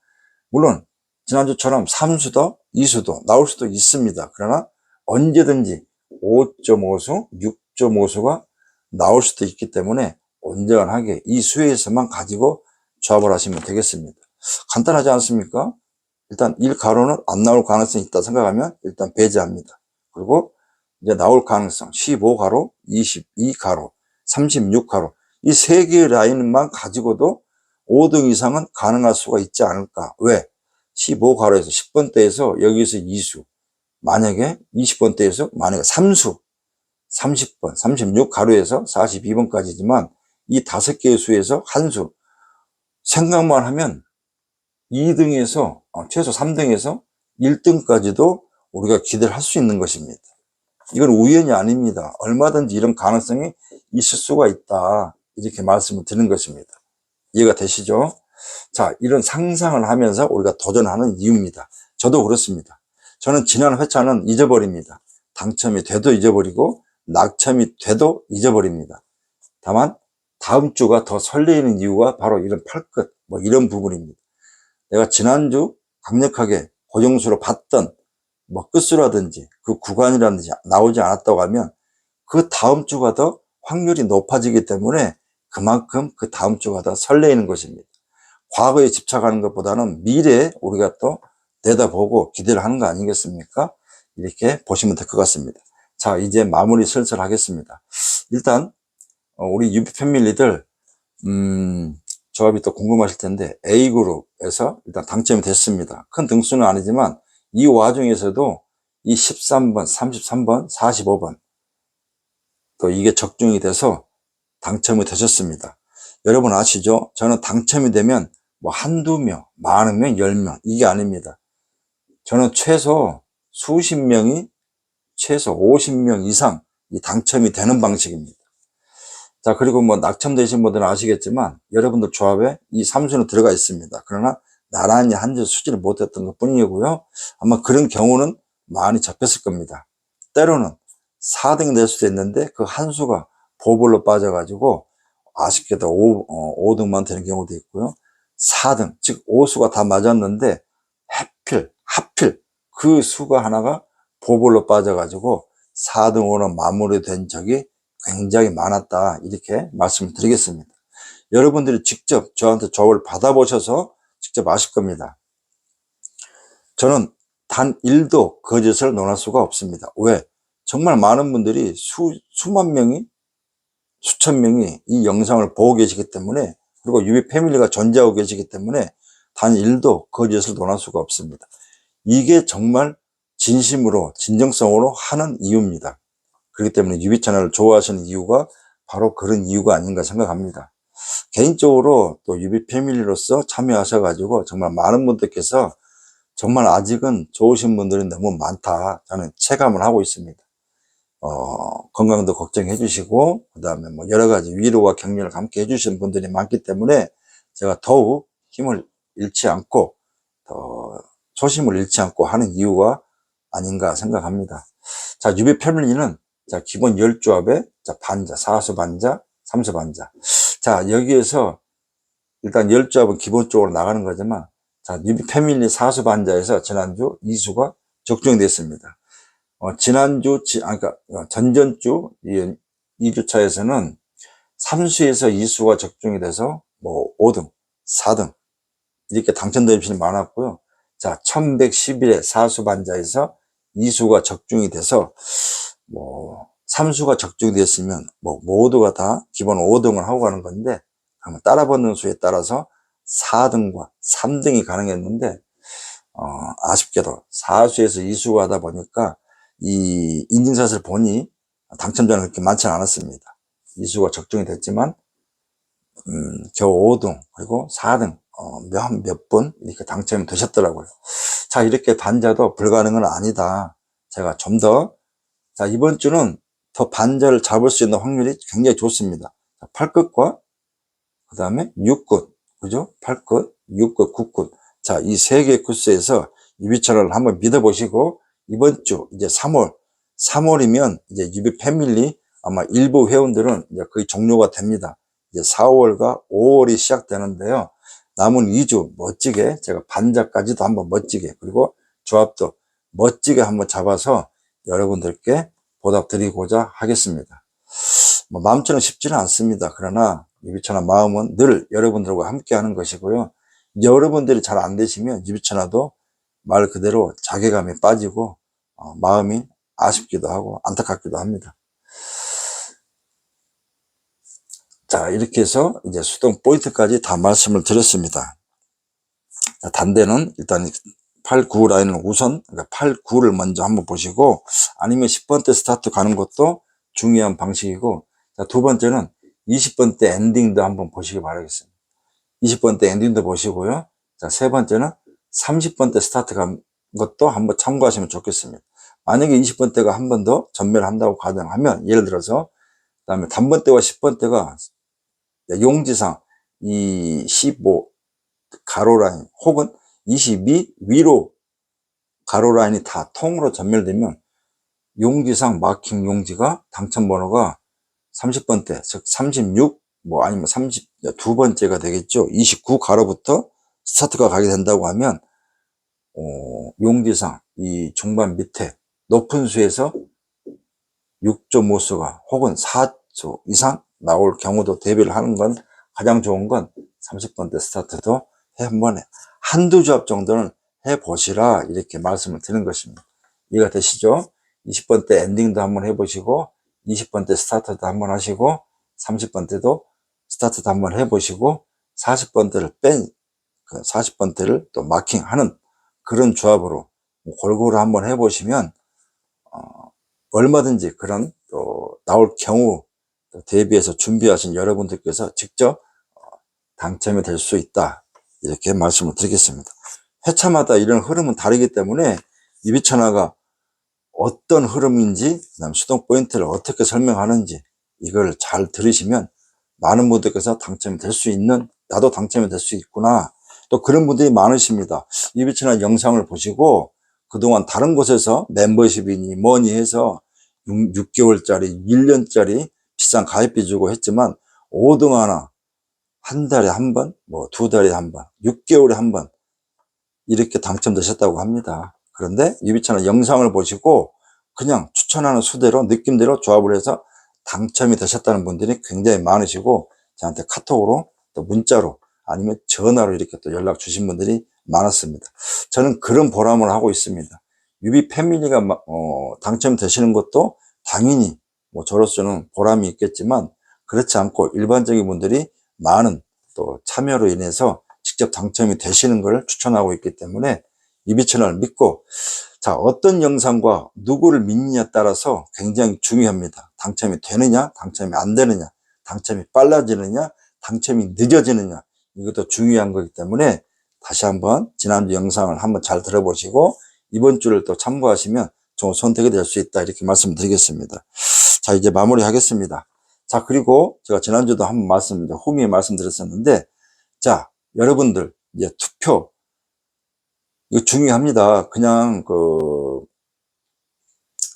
물론 지난주처럼 3수도 2수도 나올 수도 있습니다. 그러나 언제든지 5.5수, 6.5수가 나올 수도 있기 때문에 온전하게 이 수에서만 가지고 조합을 하시면 되겠습니다. 간단하지 않습니까? 일단 1가로는 안 나올 가능성이 있다 생각하면 일단 배제합니다. 그리고 이제 나올 가능성 15가로, 22가로, 36가로 이 세 개의 라인만 가지고도 5등 이상은 가능할 수가 있지 않을까. 왜? 15가로에서 10번대에서 여기서 2수, 만약에 20번대에서 만약에 3수, 30번, 36가로에서 42번까지지만 이 5개의 수에서 한 수 생각만 하면 2등에서 최소 3등에서 1등까지도 우리가 기대를 할 수 있는 것입니다. 이건 우연이 아닙니다. 얼마든지 이런 가능성이 있을 수가 있다 이렇게 말씀을 드리는 것입니다. 이해가 되시죠? 자, 이런 상상을 하면서 우리가 도전하는 이유입니다. 저도 그렇습니다. 저는 지난 회차는 잊어버립니다. 당첨이 돼도 잊어버리고 낙첨이 돼도 잊어버립니다. 다만 다음 주가 더 설레이는 이유가 바로 이런 팔끝 이런 부분입니다. 내가 지난주 강력하게 고정수로 봤던 끝수라든지 그 구간이라든지 나오지 않았다고 하면 그 다음 주가 더 확률이 높아지기 때문에 그만큼 그 다음 주가 더 설레이는 것입니다. 과거에 집착하는 것보다는 미래에 우리가 또 내다보고 기대를 하는 거 아니겠습니까? 이렇게 보시면 될 것 같습니다. 자, 이제 마무리 슬슬 하겠습니다. 일단 우리 유비 패밀리들 조합이 또 궁금하실 텐데 A그룹에서 일단 당첨이 됐습니다. 큰 등수는 아니지만 이 와중에서도 이 13번, 33번, 45번 또 이게 적중이 돼서 당첨이 되셨습니다. 여러분 아시죠? 저는 당첨이 되면 한두 명, 많으면 10명 이게 아닙니다. 저는 최소 수십 명이 최소 50명 이상 당첨이 되는 방식입니다. 자, 그리고 낙첨되신 분들은 아시겠지만 여러분들 조합에 이 3수는 들어가 있습니다. 그러나 나란히 한줄 수지를 못했던 것 뿐이고요. 아마 그런 경우는 많이 접했을 겁니다. 때로는 4등이 될 수도 있는데 그 한 수가 보벌로 빠져가지고 아쉽게도 5등만 되는 경우도 있고요. 4등, 즉 5수가 다 맞았는데 하필 그 수가 하나가 보벌로 빠져가지고 4등으로 마무리된 적이 굉장히 많았다 이렇게 말씀을 드리겠습니다. 여러분들이 직접 저한테 조합을 받아보셔서 직접 아실 겁니다. 저는 단 1도 거짓을 논할 수가 없습니다. 왜? 정말 많은 분들이 수만 명이 수천 명이 이 영상을 보고 계시기 때문에, 그리고 유비 패밀리가 존재하고 계시기 때문에 단 1도 거짓을 논할 수가 없습니다. 이게 정말 진심으로 진정성으로 하는 이유입니다. 그렇기 때문에 유비 채널을 좋아하시는 이유가 바로 그런 이유가 아닌가 생각합니다. 개인적으로 또 유비 패밀리로서 참여하셔가지고 정말 많은 분들께서 정말 아직은 좋으신 분들이 너무 많다 저는 체감을 하고 있습니다. 건강도 걱정해 주시고 그 다음에 여러 가지 위로와 격려를 함께 해주시는 분들이 많기 때문에 제가 더욱 힘을 잃지 않고 더 초심을 잃지 않고 하는 이유가 아닌가 생각합니다. 자, 유비 패밀리는 자, 기본 10조합에 자, 반자, 4수 반자, 3수 반자. 자, 여기에서 일단 10조합은 기본적으로 나가는 거지만, 자, 뉴비 패밀리 사수 반자에서 지난주 이수가 적중이 됐습니다. 그러니까 전전주 2주차에서는 3수에서 이수가 적중이 돼서 뭐 5등, 4등 이렇게 당첨되는 분이 많았고요. 자, 1111회 사수 반자에서 이수가 적중이 돼서 뭐 3수가 적중이 됐으면 뭐 모두가 다 기본 5등을 하고 가는 건데, 따라 붙는 수에 따라서 4등과 3등이 가능했는데, 아쉽게도 4수에서 이수가 하다 보니까 이 인증샷을 보니 당첨자는 그렇게 많지는 않았습니다. 이수가 적중이 됐지만 겨우 5등 그리고 4등 몇 분 이렇게 당첨이 되셨더라고요. 자, 이렇게 반자도 불가능은 아니다. 제가 좀 더, 자, 이번 주는 더 반자를 잡을 수 있는 확률이 굉장히 좋습니다. 8끝과 그 다음에 6끝, 그죠? 8끝, 6끝, 9끝. 자, 이 세 개의 코스에서 유비천을 한번 믿어보시고, 이번 주 이제 3월이면 이제 유비 패밀리 아마 일부 회원들은 이제 거의 종료가 됩니다. 이제 4월과 5월이 시작되는데요. 남은 2주 멋지게 제가 반자까지도 한번 멋지게, 그리고 조합도 멋지게 한번 잡아서 여러분들께 보답드리고자 하겠습니다. 뭐 마음처럼 쉽지는 않습니다. 그러나 유비천화 마음은 늘 여러분들과 함께 하는 것이고요. 여러분들이 잘 안 되시면 유비천화도 말 그대로 자괴감이 빠지고 마음이 아쉽기도 하고 안타깝기도 합니다. 자, 이렇게 해서 이제 수동 포인트까지 다 말씀을 드렸습니다. 자, 단대는 일단 8, 9 라인을 우선, 그러니까 8, 9를 먼저 한번 보시고, 아니면 10번대 스타트 가는 것도 중요한 방식이고, 자, 두 번째는 20번대 엔딩도 한번 보시기 바라겠습니다. 20번대 엔딩도 보시고요. 자, 세 번째는 30번대 스타트 간 것도 한번 참고하시면 좋겠습니다. 만약에 20번대가 한 번 더 전멸한다고 가정하면, 예를 들어서, 그 다음에 단번대와 10번대가 용지상 이 15 가로라인 혹은 22 위로 가로라인이 다 통으로 전멸되면 용지상 마킹 용지가 당첨번호가 30번대, 즉 36, 뭐 아니면 32번째가 되겠죠. 29 가로부터 스타트가 가게 된다고 하면 용지상 이 중반 밑에 높은 수에서 6.5수가 혹은 4수 이상 나올 경우도 대비를 하는 건 가장 좋은 건 30번대 스타트도 한번 한두 조합 정도는 해보시라 이렇게 말씀을 드리는 것입니다. 이해가 되시죠? 20번대 엔딩도 한번 해보시고 20번대 스타트도 한번 하시고 30번대도 스타트도 한번 해보시고 40번대를 뺀 그 40번대를 또 마킹하는 그런 조합으로 골고루 한번 해보시면 얼마든지 그런 또 나올 경우 대비해서 준비하신 여러분들께서 직접 당첨이 될 수 있다 이렇게 말씀을 드리겠습니다. 회차마다 이런 흐름은 다르기 때문에 유비천화가 어떤 흐름인지 그다음 수동 포인트를 어떻게 설명하는지 이걸 잘 들으시면 많은 분들께서 당첨이 될 수 있는, 나도 당첨이 될 수 있구나, 또 그런 분들이 많으십니다. 유비천화 영상을 보시고 그동안 다른 곳에서 멤버십이니 뭐니 해서 6개월짜리 1년짜리 비싼 가입비 주고 했지만 5등 하나 한 달에 한 번, 뭐 2달에 한 번, 6개월에 한 번 이렇게 당첨되셨다고 합니다. 그런데 유비천화 영상을 보시고 그냥 추천하는 수대로 느낌대로 조합을 해서 당첨이 되셨다는 분들이 굉장히 많으시고 저한테 카톡으로 또 문자로 아니면 전화로 이렇게 또 연락 주신 분들이 많았습니다. 저는 그런 보람을 하고 있습니다. 유비 패밀리가 당첨되시는 것도 당연히 뭐 저로서는 보람이 있겠지만 그렇지 않고 일반적인 분들이 많은 또 참여로 인해서 직접 당첨이 되시는 것을 추천하고 있기 때문에 유비천화를 믿고, 자, 어떤 영상과 누구를 믿느냐에 따라서 굉장히 중요합니다. 당첨이 되느냐, 당첨이 안 되느냐, 당첨이 빨라지느냐, 당첨이 늦어지느냐, 이것도 중요한 거기 때문에 다시 한번 지난주 영상을 한번 잘 들어보시고 이번 주를 또 참고하시면 좋은 선택이 될 수 있다 이렇게 말씀드리겠습니다. 자, 이제 마무리 하겠습니다. 자, 그리고 제가 지난주도 한번 후미에 말씀드렸었는데, 자, 여러분들 이제 투표 이거 중요합니다. 그냥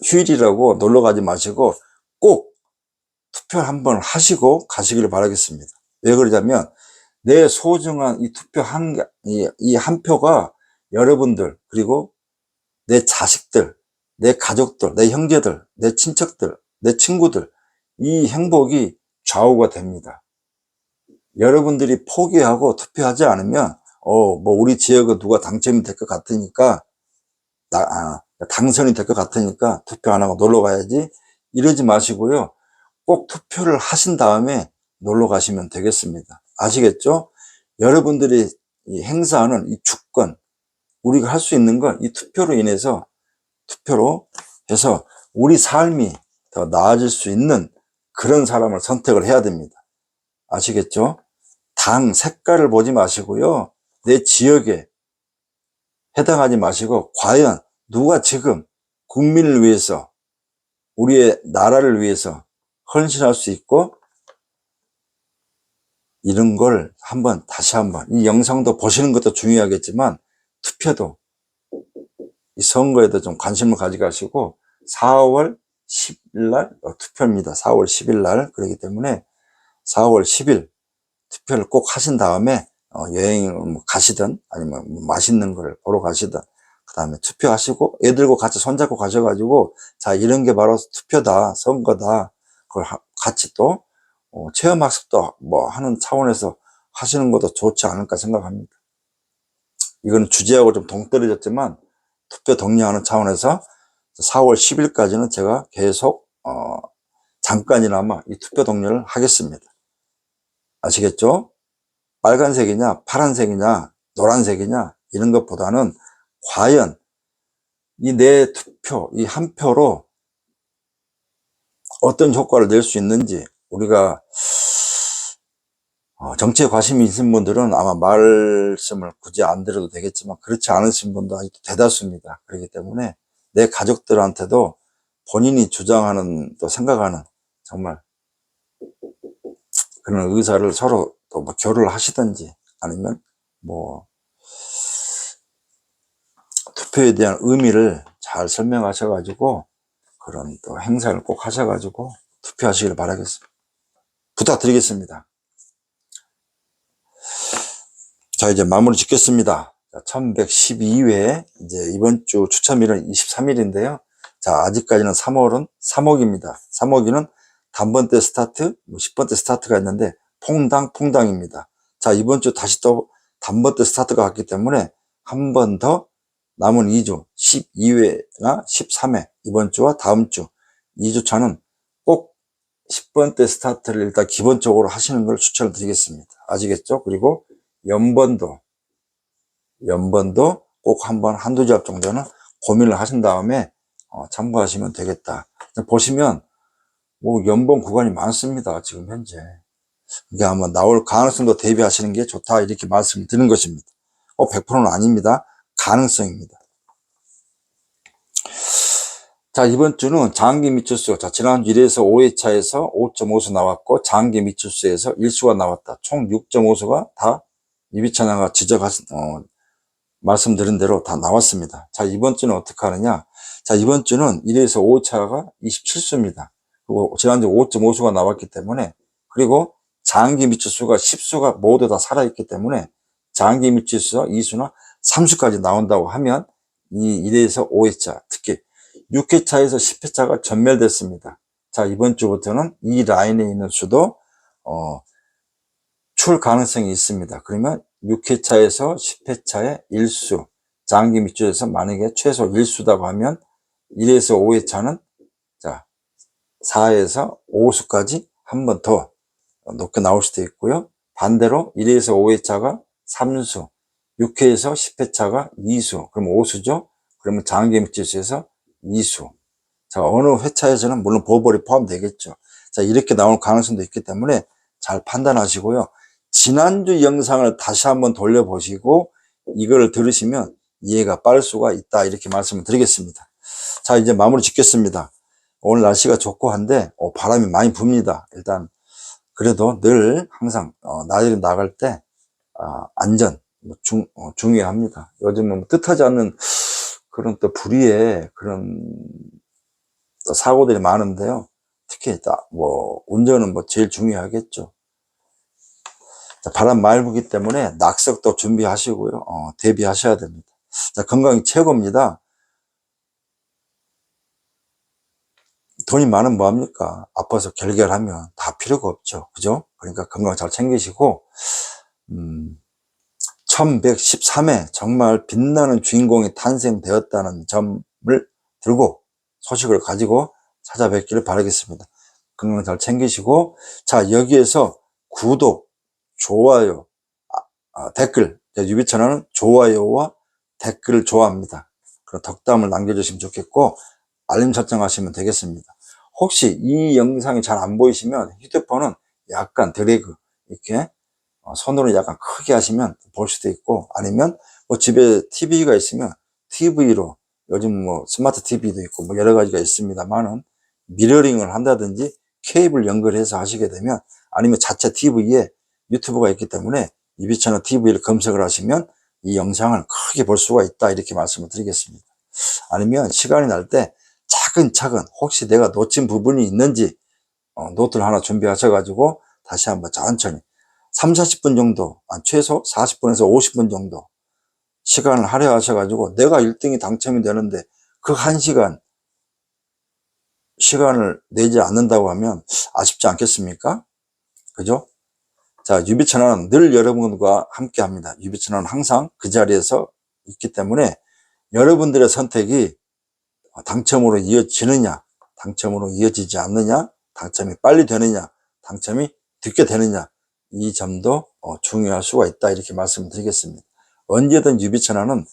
휴일이라고 놀러 가지 마시고 꼭 투표를 한번 하시고 가시기를 바라겠습니다. 왜 그러냐면 내 소중한 이 투표 이 한 표가 여러분들, 그리고 내 자식들, 내 가족들, 내 형제들, 내 친척들, 내 친구들, 이 행복이 좌우가 됩니다. 여러분들이 포기하고 투표하지 않으면 뭐 우리 지역은 누가 당첨이 될 것 같으니까 당선이 될 것 같으니까 투표 안 하고 놀러 가야지, 이러지 마시고요. 꼭 투표를 하신 다음에 놀러 가시면 되겠습니다. 아시겠죠? 여러분들이 행사하는 이 주권, 우리가 할 수 있는 건 이 투표로 해서 우리 삶이 더 나아질 수 있는 그런 사람을 선택을 해야 됩니다. 아시겠죠? 당 색깔을 보지 마시고요. 내 지역에 해당하지 마시고, 과연 누가 지금 국민을 위해서, 우리의 나라를 위해서 헌신할 수 있고, 이런 걸 다시 한번 이 영상도 보시는 것도 중요하겠지만, 투표도, 이 선거에도 좀 관심을 가져가시고, 4월 10일 날 투표입니다. 4월 10일 날. 그렇기 때문에 4월 10일 투표를 꼭 하신 다음에 여행을 가시든 아니면 맛있는 걸 보러 가시든, 그 다음에 투표하시고 애들과 같이 손잡고 가셔가지고, 자, 이런 게 바로 투표다, 선거다, 그걸 같이 또 체험학습도 하는 차원에서 하시는 것도 좋지 않을까 생각합니다. 이건 주제하고 좀 동떨어졌지만, 투표 독려하는 차원에서 4월 10일까지는 제가 계속 잠깐이나마 이 투표 독려를 하겠습니다. 아시겠죠? 빨간색이냐 파란색이냐 노란색이냐 이런 것보다는 과연 이 내 투표, 이 한 표로 어떤 효과를 낼 수 있는지, 우리가 정치에 관심이 있는 분들은 아마 말씀을 굳이 안 드려도 되겠지만, 그렇지 않으신 분도 아직도 대다수입니다. 그렇기 때문에 내 가족들한테도 본인이 주장하는, 또 생각하는 정말 그런 의사를 서로 또 교류를 하시든지, 아니면 투표에 대한 의미를 잘 설명하셔가지고 그런 또 행사를 꼭 하셔가지고 투표하시길 바라겠습니다. 부탁드리겠습니다. 자, 이제 마무리 짓겠습니다. 1112회, 이제 이번 주 추첨일은 23일인데요. 자, 아직까지는 3월은 3억입니다. 3억이는 단번대 스타트, 10번대 스타트가 있는데 퐁당퐁당입니다. 자, 이번 주 다시 또 단번대 스타트가 갔기 때문에 한 번 더 남은 2주, 12회나 13회, 이번 주와 다음 주 2주차는 꼭 10번대 스타트를 일단 기본적으로 하시는 걸 추천을 드리겠습니다. 아시겠죠? 그리고 연번도 꼭 한두 잡 정도는 고민을 하신 다음에 참고하시면 되겠다. 보시면 연번 구간이 많습니다. 지금 현재. 이게 아마 나올 가능성도 대비하시는 게 좋다, 이렇게 말씀을 드리는 것입니다. 100%는 아닙니다. 가능성입니다. 자, 이번 주는 장기 미추수. 자, 지난주 1에서 5회차에서 5.5수 나왔고, 장기 미추수에서 1수가 나왔다. 총 6.5수가 다 이비찬양가 말씀드린 대로 다 나왔습니다. 자, 이번 주는 어떻게 하느냐. 자, 이번 주는 1에서 5차가 27수입니다. 그리고 지난주 5.5수가 나왔기 때문에, 그리고 장기 미추수가 10수가 모두 다 살아있기 때문에, 장기 미추수와 2수나 3수까지 나온다고 하면, 이 1에서 5회차, 특히 6회차에서 10회차가 전멸됐습니다. 자, 이번 주부터는 이 라인에 있는 수도 출 가능성이 있습니다. 그러면 6회차에서 10회차의 1수, 장기 밑줄에서 만약에 최소 1수다고 하면 1에서 5회차는 자 4에서 5수까지 한 번 더 높게 나올 수도 있고요. 반대로 1에서 5회차가 3수, 6회에서 10회차가 2수, 그럼 5수죠. 그러면 장기 밑줄에서 2수. 자, 어느 회차에서는 물론 보벌이 포함되겠죠. 자, 이렇게 나올 가능성도 있기 때문에 잘 판단하시고요. 지난주 영상을 다시 한번 돌려보시고 이걸 들으시면 이해가 빠를 수가 있다, 이렇게 말씀을 드리겠습니다. 자, 이제 마무리 짓겠습니다. 오늘 날씨가 좋고 한데 바람이 많이 붑니다. 일단 그래도 늘 항상 나들이 나갈 때 안전 중요합니다. 요즘은 뜻하지 않는 그런 또 불의의 그런 또 사고들이 많은데요. 특히 운전은 제일 중요하겠죠. 바람 많이 불기 때문에 낙석도 준비하시고요. 대비하셔야 됩니다. 자, 건강이 최고입니다. 돈이 많으면 뭐합니까? 아파서 결결하면 다 필요가 없죠. 그죠? 그러니까 건강 잘 챙기시고, 1113회 정말 빛나는 주인공이 탄생되었다는 점을 들고 소식을 가지고 찾아뵙기를 바라겠습니다. 건강 잘 챙기시고, 자, 여기에서 구독, 좋아요, 댓글, 유비천안은 좋아요와 댓글을 좋아합니다. 그런 덕담을 남겨주시면 좋겠고, 알림 설정하시면 되겠습니다. 혹시 이 영상이 잘 안 보이시면 휴대폰은 약간 드래그, 이렇게 손으로 약간 크게 하시면 볼 수도 있고, 아니면 뭐 집에 TV가 있으면 TV로, 요즘 뭐 스마트 TV도 있고 뭐 여러 가지가 있습니다만은 미러링을 한다든지 케이블 연결해서 하시게 되면, 아니면 자체 TV에 유튜브가 있기 때문에 유비천안 TV를 검색을 하시면 이 영상을 크게 볼 수가 있다, 이렇게 말씀을 드리겠습니다. 아니면 시간이 날 때 차근차근 혹시 내가 놓친 부분이 있는지 노트를 하나 준비하셔가지고 다시 한번 천천히 3, 40분 정도, 최소 40분에서 50분 정도 시간을 할애하셔가지고, 내가 1등이 당첨이 되는데 그 1시간 시간을 내지 않는다고 하면 아쉽지 않겠습니까? 그죠? 자, 유비천안은 늘 여러분과 함께 합니다. 유비천안은 항상 그 자리에서 있기 때문에 여러분들의 선택이 당첨으로 이어지느냐, 당첨으로 이어지지 않느냐, 당첨이 빨리 되느냐, 당첨이 늦게 되느냐, 이 점도 중요할 수가 있다, 이렇게 말씀드리겠습니다. 언제든 유비천안은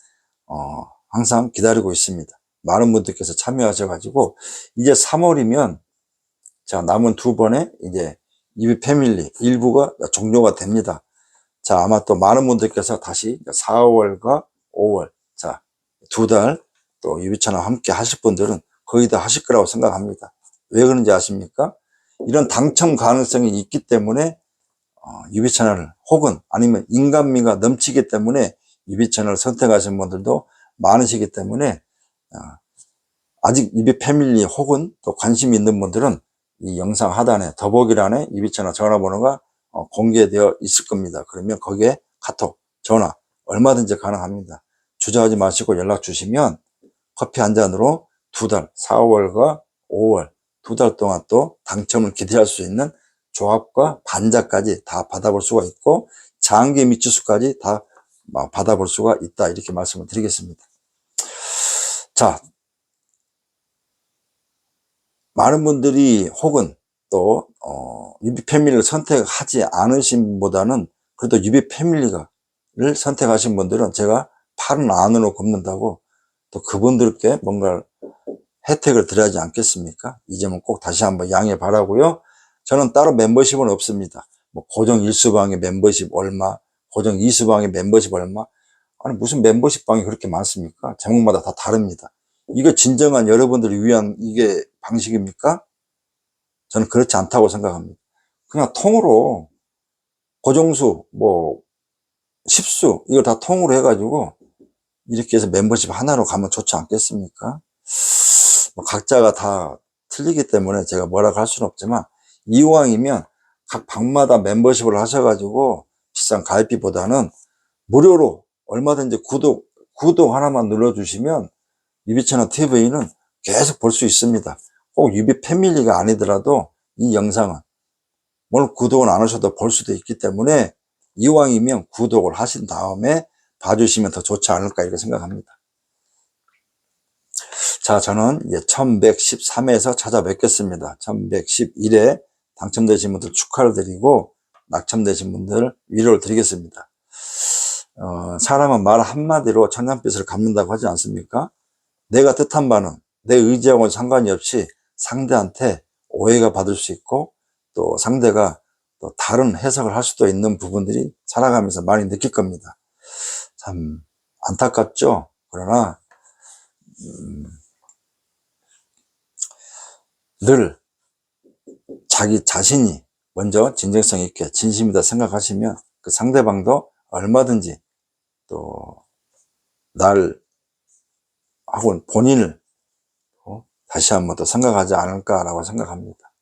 항상 기다리고 있습니다. 많은 분들께서 참여하셔가지고 이제 3월이면 자, 남은 2번의 이제 유비 패밀리 일부가 종료가 됩니다. 자, 아마 또 많은 분들께서 다시 4월과 5월, 자, 2달 또 유비천안 함께 하실 분들은 거의 다 하실 거라고 생각합니다. 왜 그런지 아십니까? 이런 당첨 가능성이 있기 때문에 유비천안을, 혹은 아니면 인간미가 넘치기 때문에 유비천안을 선택하신 분들도 많으시기 때문에 아직 유비 패밀리 혹은 또 관심 있는 분들은 이 영상 하단에 더보기란에 유비천안 전화번호가 공개되어 있을 겁니다. 그러면 거기에 카톡, 전화 얼마든지 가능합니다. 주저하지 마시고 연락 주시면 커피 한 잔으로 2달, 4월과 5월 2달 동안 또 당첨을 기대할 수 있는 조합과 반자까지 다 받아볼 수가 있고, 장기 미추수까지 다 받아볼 수가 있다, 이렇게 말씀을 드리겠습니다. 자, 많은 분들이 혹은 또 유비 패밀리를 선택하지 않으신 분보다는 그래도 유비 패밀리를 선택하신 분들은 제가 팔은 안으로 굽는다고 또 그분들께 뭔가 혜택을 드려야지 않겠습니까? 이 점은 꼭 다시 한번 양해 바라고요. 저는 따로 멤버십은 없습니다. 뭐 고정 1수방의 멤버십 얼마, 고정 2수방의 멤버십 얼마. 아니 무슨 멤버십 방이 그렇게 많습니까? 제목마다 다 다릅니다. 이거 진정한 여러분들을 위한 이게 방식입니까? 저는 그렇지 않다고 생각합니다. 그냥 통으로 고정수, 뭐 10수 이걸 다 통으로 해가지고 이렇게 해서 멤버십 하나로 가면 좋지 않겠습니까? 뭐 각자가 다 틀리기 때문에 제가 뭐라고 할 수는 없지만, 이왕이면 각 방마다 멤버십을 하셔가지고 비싼 가입비보다는 무료로 얼마든지 구독 하나만 눌러주시면 유비천안 TV는 계속 볼 수 있습니다. 꼭 유비 패밀리가 아니더라도 이 영상은 물론 구독은 안 하셔도 볼 수도 있기 때문에 이왕이면 구독을 하신 다음에 봐주시면 더 좋지 않을까, 이렇게 생각합니다. 자, 저는 이제 1113회에서 찾아뵙겠습니다. 1111회 당첨되신 분들 축하를 드리고 낙첨되신 분들 위로를 드리겠습니다. 사람은 말 한마디로 천냥빚을 갚는다고 하지 않습니까? 내가 뜻한 바는 내 의지하고는 상관이 없이 상대한테 오해가 받을 수 있고, 또 상대가 또 다른 해석을 할 수도 있는 부분들이 살아가면서 많이 느낄 겁니다. 참 안타깝죠? 그러나 늘 자기 자신이 먼저 진정성 있게 진심이다 생각하시면 그 상대방도 얼마든지 또 날 하고 본인을 다시 한번 더 생각하지 않을까라고 생각합니다.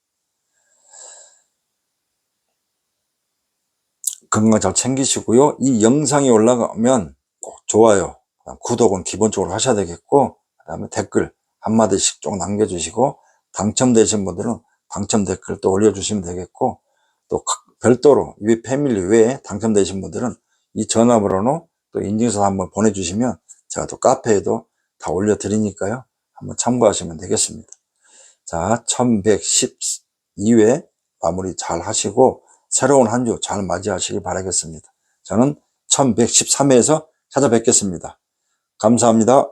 건강 잘 챙기시고요. 이 영상이 올라가면 꼭 좋아요, 구독은 기본적으로 하셔야 되겠고, 그 다음에 댓글 한마디씩 좀 남겨주시고, 당첨되신 분들은 당첨 댓글 또 올려주시면 되겠고, 또 별도로 이 패밀리 외에 당첨되신 분들은 이 전화번호로 또 인증서 한번 보내주시면 제가 또 카페에도 다 올려드리니까요. 한번 참고하시면 되겠습니다. 자, 1112회 마무리 잘 하시고 새로운 한 주 잘 맞이하시길 바라겠습니다. 저는 1113회에서 찾아뵙겠습니다. 감사합니다.